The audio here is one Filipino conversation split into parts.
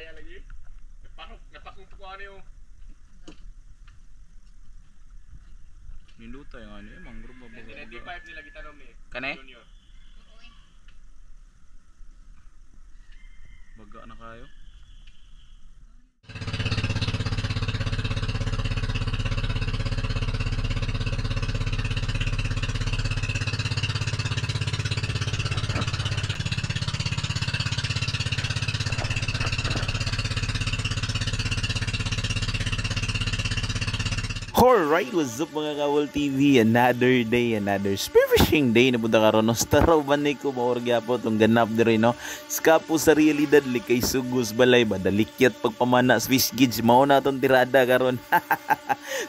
kaya lagi. Napakong po ano yung niluto yung ano yung mangrove ba? 1995 nila gitanom ni Kane? Junior. Baga na kayo. Alright, what's up mga Kawal TV? Another day, another spearfishing day na punta karon. Staraw banay ko mauragya po itong ganap diri no. Ska po sa realidad likay sugos balay ba dalikyat pagpamana sa fish gauge mao na itong tirada karon.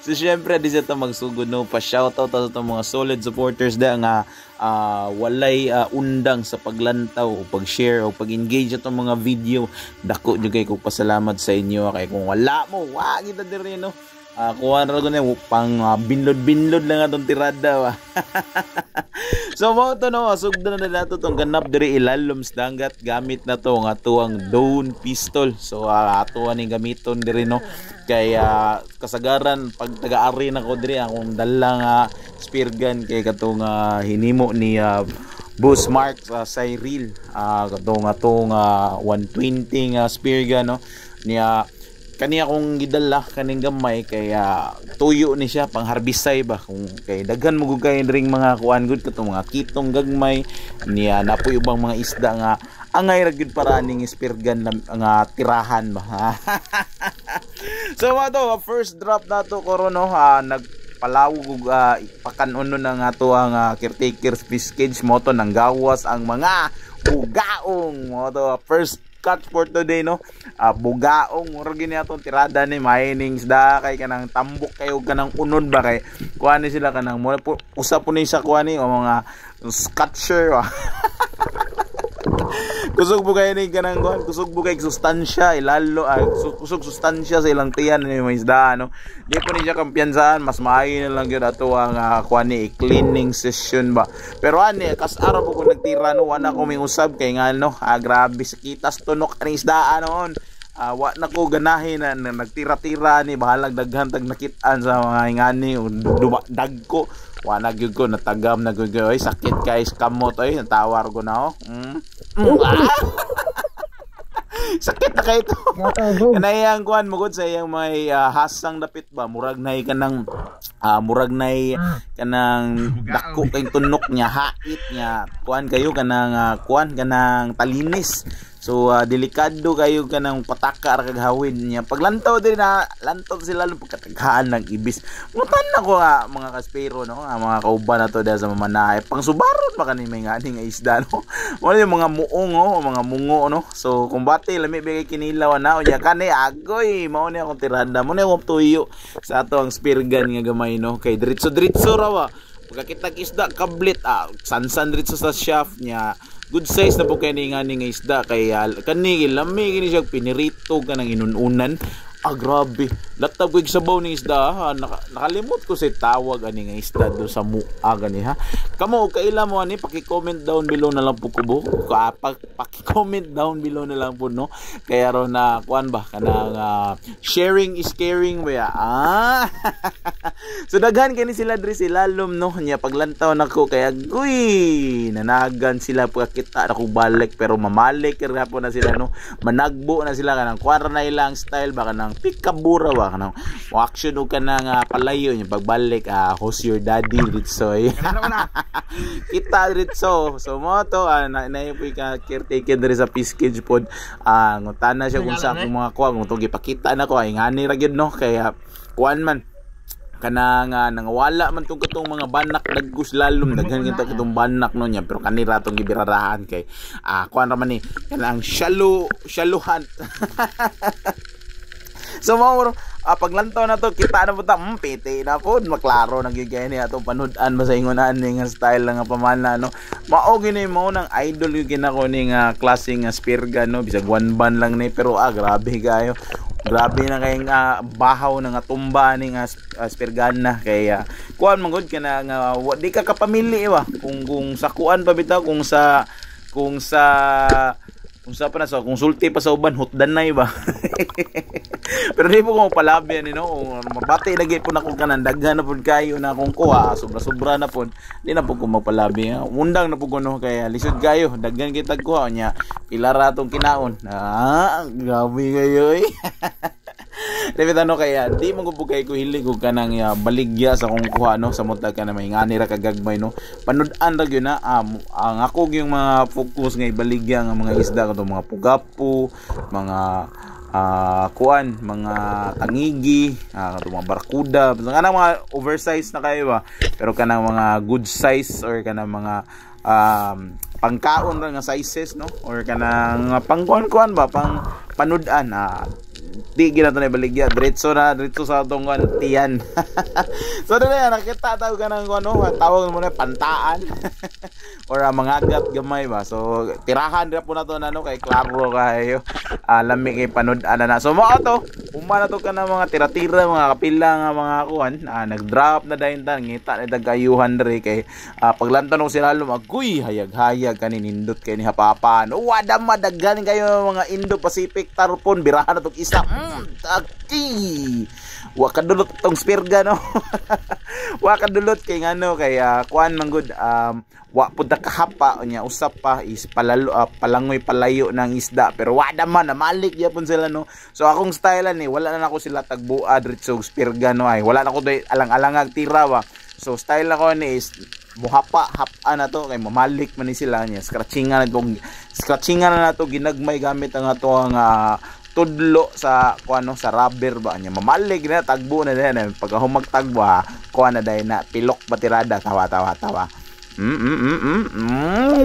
So syempre di sa ta magsugod no pa shoutout sa itong mga solid supporters da nga walay undang sa paglantaw o pag-share o pag-engage itong mga video. Dako jud kay kog pasalamat sa inyo kay kung wala mo wa kita diri no. Kuha na ko na pang binlod-binlod lang atong tirada ba. So mo to no, sugdan na nato tong ganap diri ilalom sa dagat gamit na to nga tuwang drone pistol. So ato ani gamiton diri no. Kay kasagaran pag taga-ari na ko diri akong dala nga spear gun kay katong hinimo ni Boss Mark sa Cyril. Katong 120 spear gun no. Niya kaniya akong gidala kaning gamay kaya tuyo ni siya pang harbisay ba kung kay daghan mo gud kay ring mga kuan gud katong mga kitong gagmay niya napoy ubang mga isda nga angay ra gud para ning speargun nga tirahan ba. So ato first drop nato karon no nagpalawog og pakanon ng ato ang caretaker fish cage mo to nang gawas ang mga bugaong mo to first cut for today no. Bugaong mura gini atong tirada ni mining isda kay kanang tambok kayo kanang unod ba kay kuha ni sila kanang usa po ni sa kuha ni o mga scotcher kusog po kayo ni kanang kuha kusog po kay sustansya ilalo kusog sustansya sa ilang tiyan ni mga isda no. Di po ni siya kampiyansaan mas maayo na lang yun ato ang kuha ni cleaning session ba. Pero ani kas araw po ko nagtira no wala ko may usab kay nga no grabe sakitas tunok ang isda noon. Wa na ko ganahin na nagtira-tira ni bahalag daghan tag nakitaan sa mga ingani dagko wa na gyud ko natagam na gyud oy sakit kay kamot oy natawar ko na sakit na kay to kanayang kuan mugod sa iyang may hasang dapit ba murag nay kanang kanang dako kay tunok niya hait niya kuan kayo kanang kuan kanang talinis. So delikado kayo kanang pataka ra kag hawin niya. Paglantaw din na lantaw sila pagkataghaan ng ibis. Mutan na ko mga kaspero no, mga kauban na to dahil sa mamanay. Pang subaron pa kani may ngani nga isda no. Wala yung mga muong mga mungo no. So kumbati lami bigay kinilaw na unya kani agoy mao ni akong tirada. Mo ni akong tuyo sa ato ang spear gun nga gamay no. Kay diretso raw pagkakitag isda kablit sansan diretso sa shaft niya. Good size na po kani nga nga isda kay kani lami kini siya pinirito kanang inununan. Grabe latab ko sabaw ni isda nakalimot ko sa tawag ani nga isda do sa mua gani ha. Kamo kaila mo ani paki-comment down below na lang po kubo paki-comment down below na lang po no kaya ro na kuan ba kanang sharing is caring ba so daghan kani sila diri sila lom no nya paglantaw nako kaya guy nanagan sila pagkita ako balik pero mamalik ra po na sila no managbo na sila kanang kuan na ilang style ba kanang pikabura ba kanang action og kanang palayo nya pagbalik who's your daddy Ritsoy kita Ritso so mo to na po ka caretaker diri sa fish cage pod ngutana siya kung sa akong mga kuha kung to gipakita na ko ay ngani ra gyud no kaya kuan man kanang nangawala man tong katong mga banak daggus lalom daghan kita katong banak no nya pero kanira tong gibirarahan kay kuan ra man ni kanang shaluhan. So mo paglantaw na to kita na puta piti na po maklaro nagyugay ni atong panudan ba sa ingonan ni nga style nga pamana no mao gini mo nang idol yung ginako ni nga klase nga spear gun no bisag one ban lang ni pero grabe kayo grabe na kay bahaw na nga tumba ni nga spear gun na kaya kuan man gud kana nga di ka kapamili ba kung sa kuan pa bitaw kung sa unsa pa na sa konsulti pa sa uban hutdan na ba. Pero di po ko palabi ani no, mabati lagi po na ko kanan daghan na pud kayo na akong kuha, sobra-sobra na pud. Di na po ko magpalabi. Undang na po ko no kay lisod kayo, daghan kitag kuha nya. Pila ra tong kinaon. Grabe kayo eh. Dapat ano kaya di mo gubugay ko hilig ko kanang baligya sa kung kuha no sa muntag ka na may ngani ra kagagmay no panud-an ra gyud na ang ako yung mga focus nga baligya nga mga isda kato mga pugapo mga kuan mga tangigi kato mga barkuda kanang mga oversize na kayo ba pero kanang mga good size or kanang mga pangkaon ra nga sizes no or kanang pangkuan ba pang panud-an di ginato na baligya diretso sa atong tiyan. So dili nakita tawag ka ng ano tawag mo na pantaan or mga agat gamay ba so tirahan ra po na to ano kay klaro kayo lami kay panud-an na so mao to uma na to ka na mga tira-tira mga kapila nga mga kuan nag-drop na dayon tan ngita ni dagayuhan diri kay paglantaw no sila lumagoy hayag-hayag kanin nindot kay ni hapapan wada madaggan kayo mga Indo-Pacific tarpon birahan na tong isa taki wa kadulot tong spirga no wa kadulot kay ngano kay kuan man gud wa pud kahapa nya usap pa is palalo palangoy palayo ng isda pero wada man namalik gyapon sila no so akong style ni wala na nako sila tagbuad diretso spirga no ay wala na ko alang-alangag tira ba so style ako ni is muhapa hapa na to kay mamalik man ni sila nya scratchingan na to ginagmay gamit ang ato ang tudlo sa kuano sa rubber ba nya mamalig na tagbo na din pag humagtagbo kuan na dai na pilok batirada tawa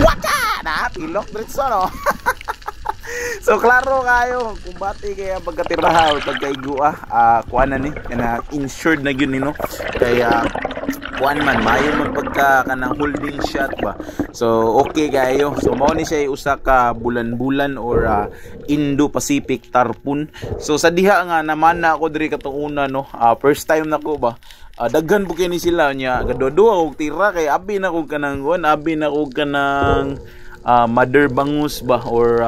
waka na pilok diretso no. So klaro kayo kung bati kaya pagkatiraha o pagkaigua kuan na ni kana insured na gyud ni no kaya kuan man mayo man pagka kanang holding shot ba so okay kayo so mao ni siya usa ka bulan-bulan or Indo-Pacific tarpon so sa diha nga naman na ako diri katong una no first time nako ba daghan po kini sila nya gadodo og tira kay abi na ko kanang mother bangus ba or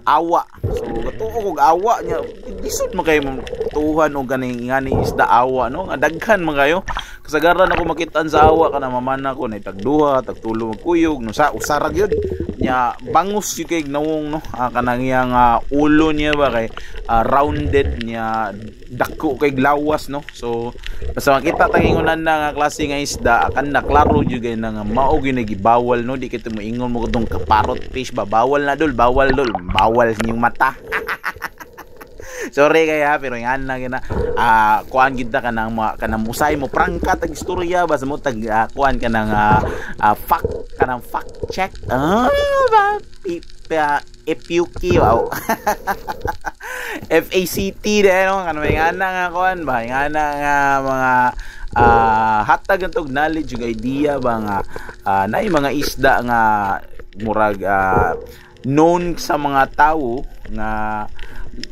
awa so gatuo og awa nya disot man kay tuhan og ngani isda awa no daghan man kayo kasagaran ako makitaan sa awa kana mamana ko na tagduha tagtulo magkuyog no sa usarag yun nya bangus yung kay nawong no kanang yang ulo niya ba kay rounded nya dako kay glawas no so basta makita tangingunan na nga klase nga isda kan na klaro jud kay na mao gyud gibawal no di kito mo ingon mo kutong kaparot fish ba bawal bawal inyong mata. Sorry kaya pero yan na gina kuan gid ta kanang musay mo prangka tag istorya basta mo tag kuan kanang fact check FUQ wow. FACT no kanang nga nga kuan ba nga mga hatag antog knowledge ug idea ba nga naay mga isda nga murag known sa mga tao nga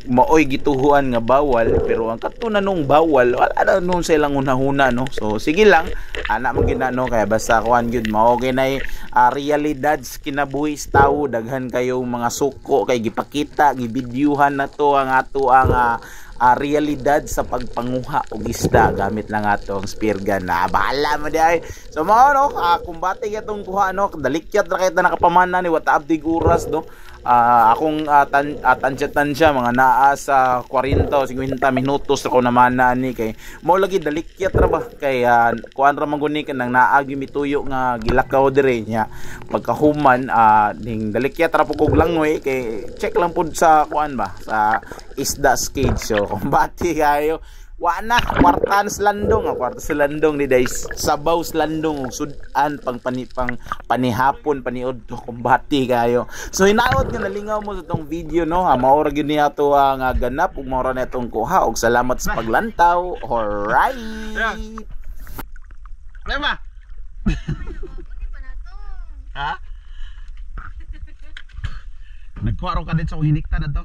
maoy gituhuan nga bawal pero ang katunanong bawal wala na noon sa ilang hunahuna no so sige lang ana man ginano kaya basta kuan gyud mao kinay realidad kinabuhi sa tao daghan kayo mga suko kay gipakita gibidyuhan na to ang ato ang realidad sa pagpanguha og isda gamit lang ato ang spear gun na bahala mo di ay so mao no kumbati katong kuha no dalikyat ra kay ta nakapamana ni wata abdig oras no akong tansya mga naa sa 40 o 50 minutos ako naman na ni kay mo lagi dalikyat ra ba kay kuan ra man guni kanang naagi mituyo nga gilakaw dire nya pagkahuman ning dalikyat ra pug og langoy kay check lang pud sa kuan ba sa isda cage so kumbati kayo wa na kwartan sa landong ni guys sabaw sa landong sudan pang panihapon paniod to kumbati kayo so hinaot nga nalingaw mo sa tong video no mao ra gyud niya to ang ganap ug mao ra netong kuha og salamat sa paglantaw alright Lema ha nagkuha ro ka din sa hinikta na to